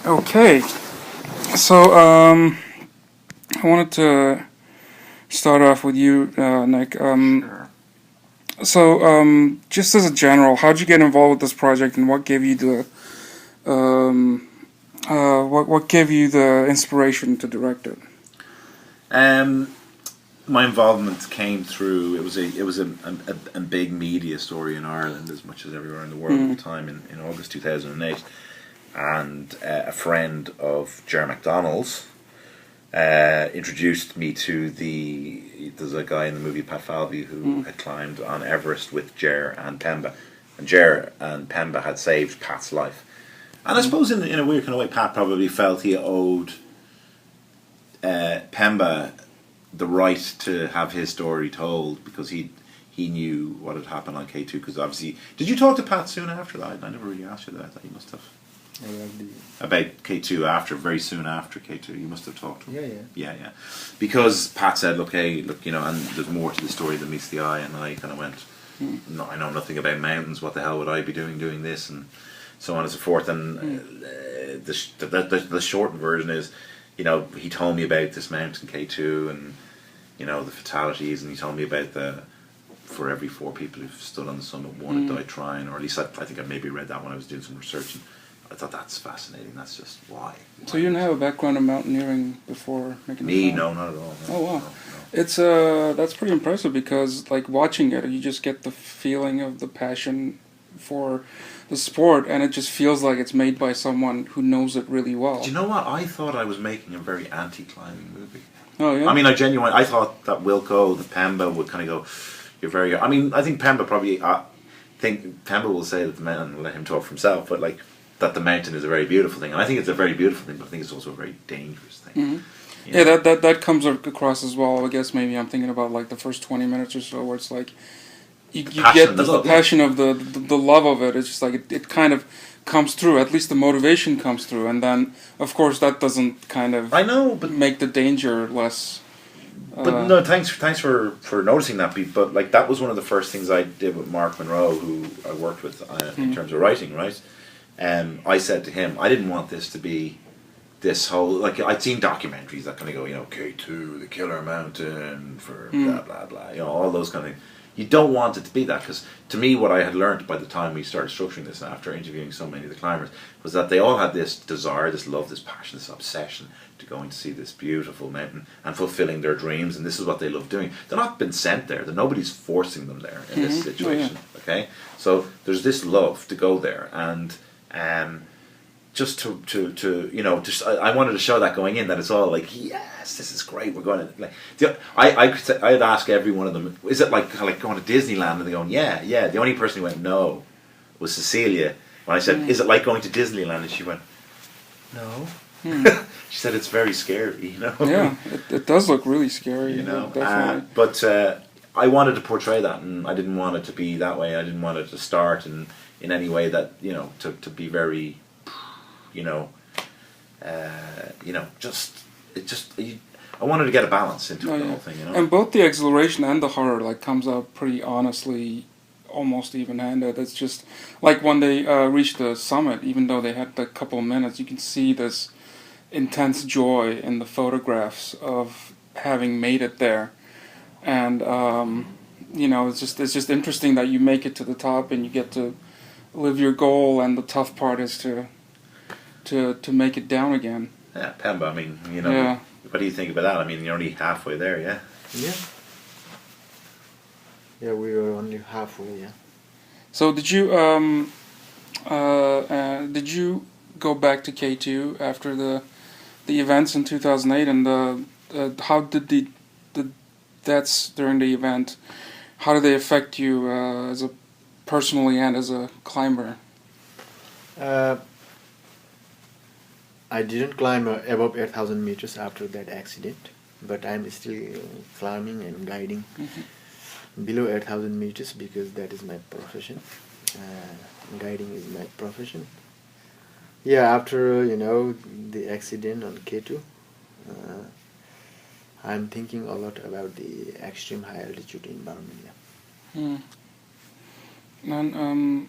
Okay, so I wanted to start off with you, Nick. Sure. Just as a general, how'd you get involved with this project, and what gave you what gave you the inspiration to direct it? Um, my involvement came through. It was a big media story in Ireland as much as everywhere in the world at Mm. the time in August 2008, and a friend of Jer MacDonald's introduced me to there's a guy in the movie Pat Falvey who Mm. had climbed on Everest with Jer and Pemba, and Jer and Pemba had saved Pat's life. And I Mm. suppose in a weird kind of way, Pat probably felt he owed Pemba the right to have his story told because he knew what had happened on K2. Because obviously, did you talk to Pat soon after that? I never really asked you that. I thought you must have about K2 after, very soon after K2. You must have talked to him. Yeah. Because Pat said, "Look, hey, look, and there's more to the story than meets the eye." And I kind of went, Mm. "No, I know nothing about mountains. What the hell would I be doing this?" And so on and so forth. And the short version is, he told me about this mountain K2 and the fatalities, and he told me about for every 4 people who've stood on the summit, one had Mm. died trying, or at least I think I maybe read that when I was doing some research, and I thought that's fascinating. That's just why. So you didn't have a background in mountaineering before making the Me? film? No, not at all. No, Oh wow, no, it's that's pretty impressive because like watching it, you just get the feeling of the passion for the sport, and it just feels like it's made by someone who knows it really well. Do you know what? I thought I was making a very anti-climbing movie. Oh yeah. I mean, I thought that Wilco, the Pemba, would kind of go, "You're very." I mean, I think Pemba probably. Think Pemba will say that the mountain, will let him talk for himself, but like that the mountain is a very beautiful thing, and I think it's a very beautiful thing, but I think it's also a very dangerous thing. Hmm. Yeah, that comes across as well. I guess maybe I'm thinking about like the first 20 minutes or so, where it's like you Passion, get the love, yeah. passion of the love of it. It's just like it kind of comes through. At least the motivation comes through, and then of course that doesn't kind of I know, but make the danger less. no, thanks for noticing that, Pete. But like that was one of the first things I did with Mark Monroe, who I worked with in terms of writing, right? I said to him, I didn't want this to be this whole, like, I'd seen documentaries that kind of go, K2, the Killer Mountain for blah blah blah, all those kind of things. You don't want it to be that, because to me, what I had learned by the time we started structuring this, and after interviewing so many of the climbers, was that they all had this desire, this love, this passion, this obsession to going to see this beautiful mountain and fulfilling their dreams, and this is what they love doing. They're not been sent there. Nobody's forcing them there in this situation. Okay, so there's this love to go there, and just to just I wanted to show that going in, that it's all like, yes, this is great. We're going to like I'd ask every one of them, is it like going to Disneyland? And they're going, yeah. The only person who went no was Cecilia. When I said, is it like going to Disneyland? And she went, no. She said it's very scary. Yeah, it does look really scary. Definitely. Definitely. But I wanted to portray that, and I didn't want it to be that way. I didn't want it to start in any way that to be very I wanted to get a balance into the whole thing, And both the exhilaration and the horror like comes out pretty honestly, almost even-handed. It's just like when they reach the summit, even though they had a couple of minutes, you can see this intense joy in the photographs of having made it there, and it's just interesting that you make it to the top and you get to live your goal, and the tough part is to make it down again. Yeah, Pemba. I mean, Yeah. What do you think about that? I mean, you're only halfway there, yeah. Yeah, we were only halfway. Yeah. So did you go back to K2 after the events in 2008, and how did the deaths during the event, how did they affect you as a personally and as a climber? I didn't climb above 8,000 meters after that accident, but I'm still climbing and guiding below 8,000 meters because that is my profession. Guiding is my profession. Yeah, after the accident on K2, I'm thinking a lot about the extreme high altitude environment. Yeah. And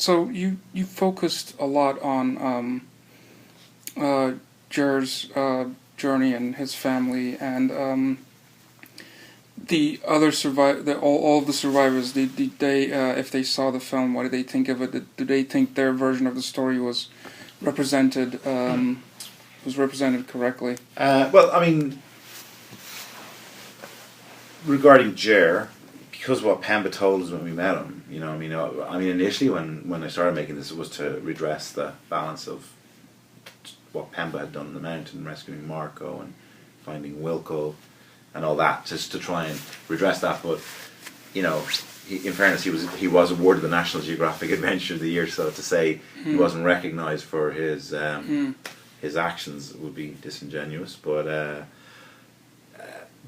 so you focused a lot on Jer's journey and his family, and the other all of the survivors. Did they, if they saw the film, what did they think of it? Do they think their version of the story was represented correctly? Well, I mean, regarding Jer, because what Pemba told us when we met him, you know, I mean, initially when I started making this, it was to redress the balance of what Pemba had done in the mountain, rescuing Marco and finding Wilco and all that, just to try and redress that. But you know, in fairness, he was awarded the National Geographic Adventure of the Year, so to say he wasn't recognised for his actions would be disingenuous. But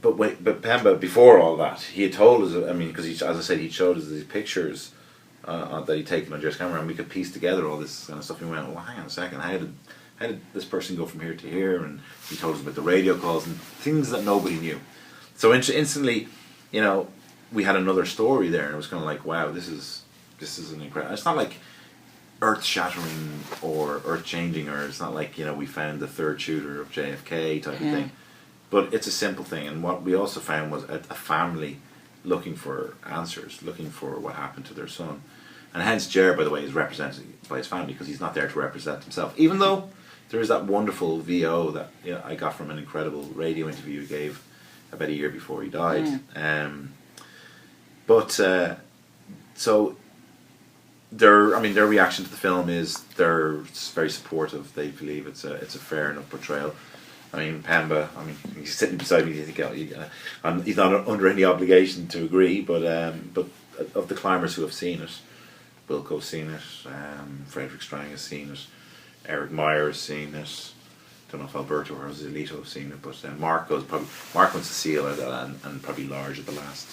Pemba, before all that, he had told us. I mean, because as I said, he showed us these pictures that he'd taken on Jer's camera, and we could piece together all this kind of stuff. And we went, well, hang on a second, how did this person go from here to here? And he told us about the radio calls and things that nobody knew. So instantly, you know, we had another story there, and it was kind of like, wow, this is an incredible. It's not like earth-shattering or earth-changing, or it's not like, you know, we found the third shooter of JFK type of thing. But it's a simple thing, and what we also found was a family looking for answers, looking for what happened to their son. And hence Jer, by the way, is represented by his family, because he's not there to represent himself. Even though there is that wonderful VO that, you know, I got from an incredible radio interview he gave about a year before he died. So their reaction to the film is they're very supportive. They believe it's a fair enough portrayal. I mean, Pemba, I mean, he's sitting beside me. You think, he's not under any obligation to agree, but of the climbers who have seen it, Wilco's seen it, Frederick Strang has seen it, Eric Meyer has seen it. Don't know if Alberto or Zolito have seen it, but Marco and Cecile are and probably Large are the last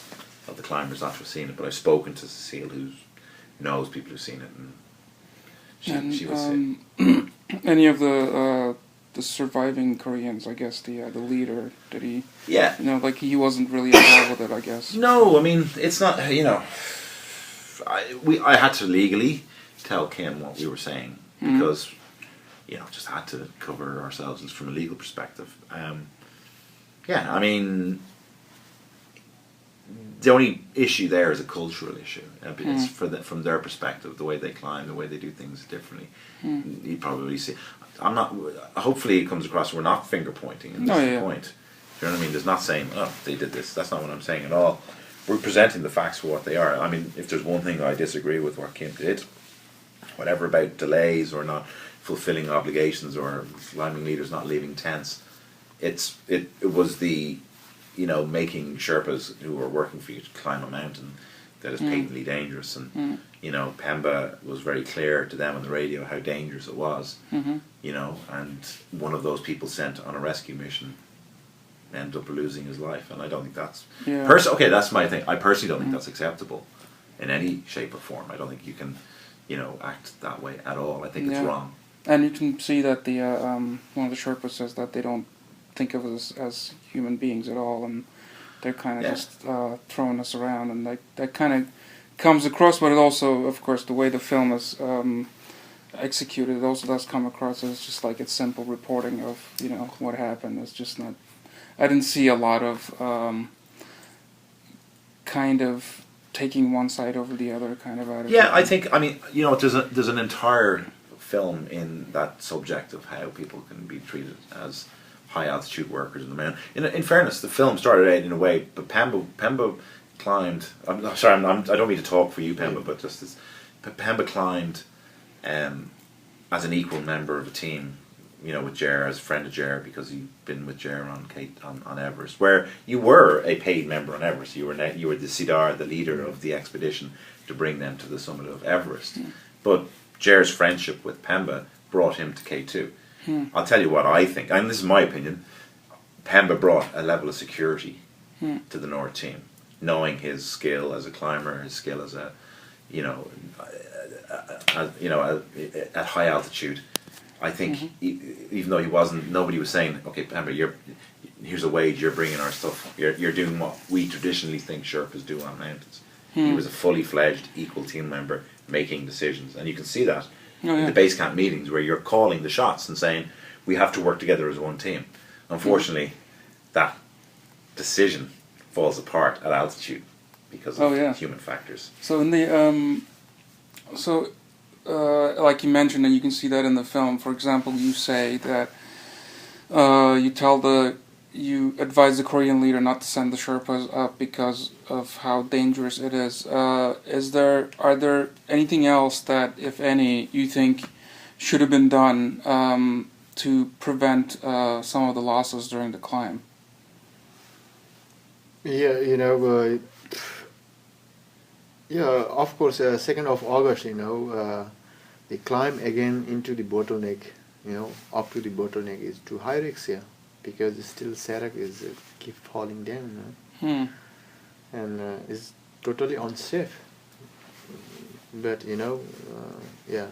of the climbers not to have seen it. But I've spoken to Cecile, who knows people who've seen it, and she was any of the surviving Koreans, I guess the leader, did he? Yeah. You know, like he wasn't really involved with it, I guess. No, I mean it's not. You know, I had to legally tell Kim what we were saying because, you know, just had to cover ourselves from a legal perspective. Yeah, I mean, the only issue there is a cultural issue. It's from their perspective, the way they climb, the way they do things differently. You probably see. I'm not. Hopefully, it comes across. We're not finger pointing. And that's the point. You know what I mean? There's not saying, "Oh, they did this." That's not what I'm saying at all. We're presenting the facts for what they are. I mean, if there's one thing I disagree with what Kim did, whatever about delays or not fulfilling obligations or climbing leaders not leaving tents, it was the, you know, making Sherpas who are working for you to climb a mountain that is patently dangerous, and you know, Pemba was very clear to them on the radio how dangerous it was. You know, and one of those people sent on a rescue mission ended up losing his life, and I don't think that's okay, that's my thing. I personally don't think that's acceptable in any shape or form. I don't think you can, you know, act that way at all. I think it's wrong. And you can see that the one of the Sherpas says that they don't think of us as human beings at all, and they're kind of just throwing us around, and that kind of comes across. But it also, of course, the way the film is executed, it also does come across as just like it's simple reporting of, you know, what happened. It's just not. I didn't see a lot of kind of taking one side over the other kind of attitude. Yeah, I think. I mean, you know, there's an entire film in that subject of how people can be treated as high altitude workers in the mountain. In fairness, the film started out in a way, but Pemba climbed. I'm sorry, I don't mean to talk for you, Pemba, but just as Pemba climbed as an equal member of a team, you know, with Jer, as a friend of Jer, because he'd been with Jer on Everest, where you were a paid member on Everest. You were the Sidar, the leader of the expedition to bring them to the summit of Everest. But Jer's friendship with Pemba brought him to K2. I'll tell you what I think, and this is my opinion. Pemba brought a level of security to the North team, knowing his skill as a climber, his skill as a, you know, at high altitude. I think even though he wasn't, nobody was saying, "Okay, Pemba, here's a wage. You're bringing our stuff. You're doing what we traditionally think Sherpas do on mountains." He was a fully fledged, equal team member, making decisions, and you can see that Oh, in yeah. the base camp meetings where you're calling the shots and saying we have to work together as one team. Unfortunately, that decision falls apart at altitude because of Oh, yeah. human factors. So in the like you mentioned, and you can see that in the film. For example, you say that you advise the Korean leader not to send the Sherpas up because of how dangerous it is. Are there anything else that, if any, you think should have been done to prevent some of the losses during the climb? Yeah, yeah, of course, 2nd of August, the climb again into the bottleneck, up to the bottleneck is too high risk here because still Sarak is keep falling down, and it's totally unsafe. But, yeah.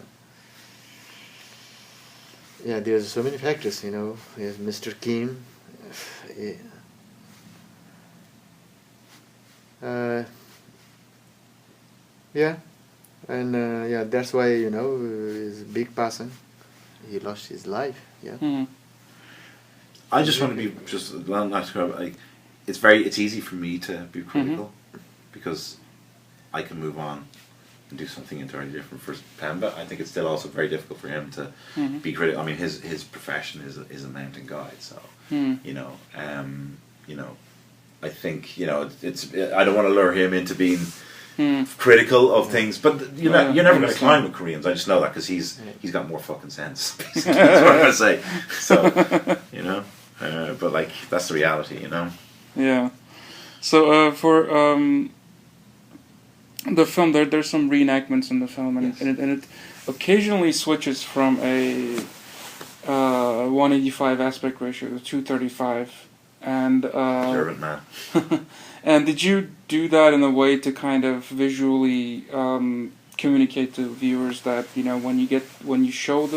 Yeah, there's so many factors, There's Mr. Kim. Yeah, and yeah, that's why he's a big person. He lost his life. Yeah. I just want to be it's easy for me to be critical because I can move on and do something entirely different for Pemba. I think it's still also very difficult for him to be critical. I mean, his profession is a mountain guide, so I think it's I don't want to lure him into being critical of things, but you're never going to climb with Koreans. I just know that because he's got more fucking sense. Basically, that's what I'm gonna say. So but like that's the reality, Yeah. So for the film, there's some reenactments in the film, and it occasionally switches from a 185 aspect ratio to 235, and observant man. And did you do that in a way to kind of visually communicate to viewers that when you show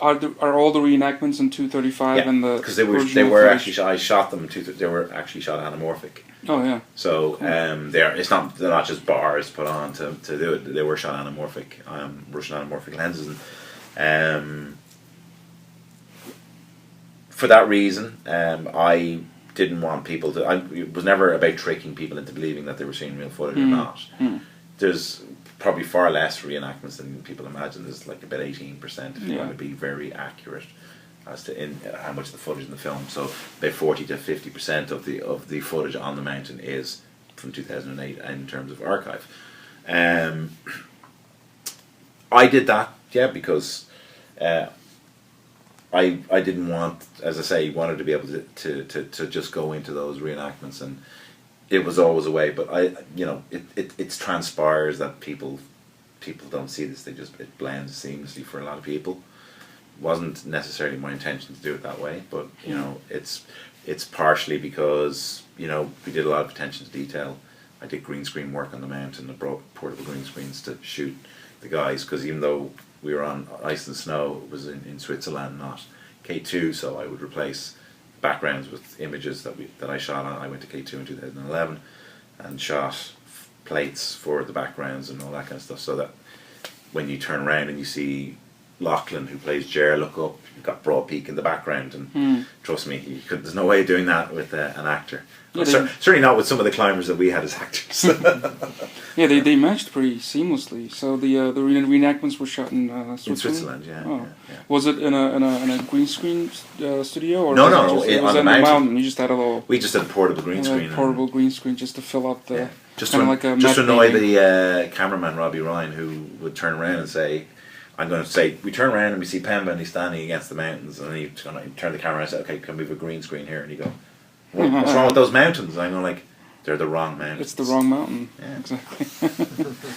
are all the reenactments in 235 and the because they were actually I shot them they were actually shot anamorphic. Oh yeah. So they're not just bars put on to do it. They were shot anamorphic, Russian anamorphic lenses, and for that reason, I didn't want people to. It was never about tricking people into believing that they were seeing real footage or not. There's probably far less reenactments than people imagine. There's like about 18% if you want to be very accurate as to how much of the footage in the film. So about 40 to 50% of the footage on the mountain is from 2008 in terms of archive. I did that, because I didn't want, as I say, wanted to be able to just go into those reenactments, and it was always a way. But it transpires that people don't see this. It blends seamlessly for a lot of people. Wasn't necessarily my intention to do it that way, but it's partially because we did a lot of attention to detail. I did green screen work on the mountain. I brought portable green screens to shoot the guys, because even though we were on ice and snow, it was in Switzerland, not K2, so I would replace backgrounds with images that I shot on. I went to K2 in 2011 and shot plates for the backgrounds and all that kind of stuff, so that when you turn around and you see Lachlan, who plays Jer, look up, you've got Broad Peak in the background, and trust me, there's no way of doing that with an actor. Certainly not with some of the climbers that we had as actors. Yeah, they matched pretty seamlessly. So the reenactments were shot in Switzerland. In Switzerland, yeah. Was it in a green screen studio, or no, it was on the mountain? You just had a little. We just had a portable green screen. Portable green screen just to fill up the. Just to annoy the cameraman Robbie Ryan, who would turn around and say, I'm going to say, we turn around and we see Pemba and he's standing against the mountains, and then he'd turn the camera and say, okay, can we have a green screen here? And you go, what's wrong with those mountains? And I go like, they're the wrong mountains. It's the wrong mountain. Yeah. Exactly.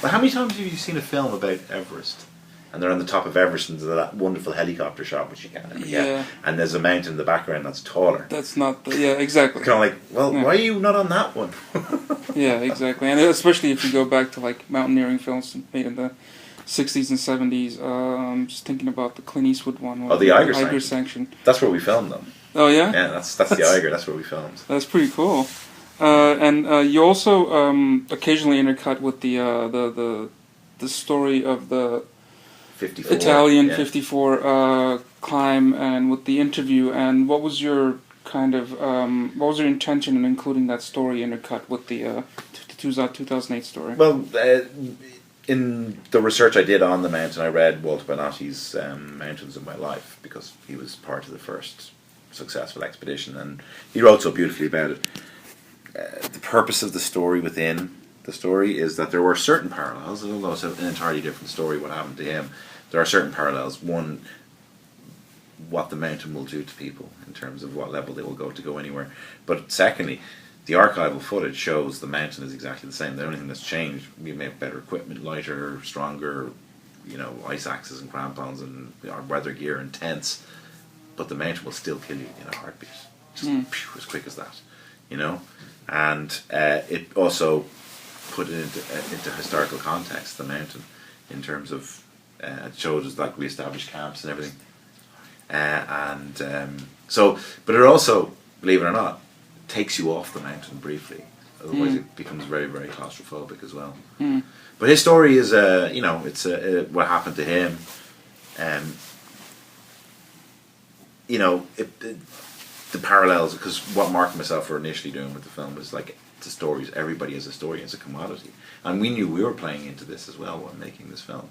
But how many times have you seen a film about Everest? And they're on the top of Everest, and there's that wonderful helicopter shot, which you can't ever get. And there's a mountain in the background that's taller. That's not exactly. Kind of like, well, why are you not on that one? Yeah, exactly. And especially if you go back to like mountaineering films made in the 60s and 70s. Just thinking about the Clint Eastwood one. The Eiger Sanction. That's where we filmed them. Oh yeah? Yeah, that's the Eiger. That's where we filmed. That's pretty cool. And you also occasionally intercut with the the story of the 54. Italian yeah. 54 climb, and with the interview, and what was your kind of what was your intention in including that story intercut with the 2008 story? Well, in the research I did on the mountain, I read Walter Bonatti's Mountains of My Life, because he was part of the first successful expedition, and he wrote so beautifully about it. The purpose of the story within the story is that there were certain parallels, although it's an entirely different story what happened to him. There are certain parallels. One, what the mountain will do to people in terms of what level they will go anywhere. But secondly, the archival footage shows the mountain is exactly the same. The only thing that's changed, we may have better equipment, lighter, stronger, ice axes and crampons and our weather gear and tents, but the mountain will still kill you in a heartbeat. Just as quick as that, And it also put it into historical context, the mountain, in terms of it showed us like we established camps and everything. But it also, believe it or not, takes you off the mountain briefly. Otherwise, it becomes very, very claustrophobic as well. But his story is, it's what happened to him. The parallels, because what Mark and myself were initially doing with the film was like the stories. Everybody has a story; it's a commodity, and we knew we were playing into this as well when making this film.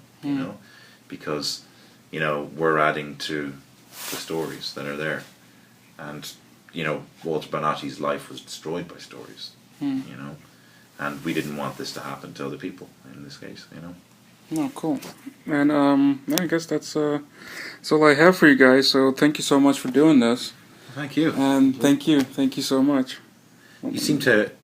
Because we're adding to the stories that are there, and Walter Bonatti's life was destroyed by stories. And we didn't want this to happen to other people in this case. Oh, cool. And I guess that's all I have for you guys. So thank you so much for doing this. Thank you. And thank you so much. You seem to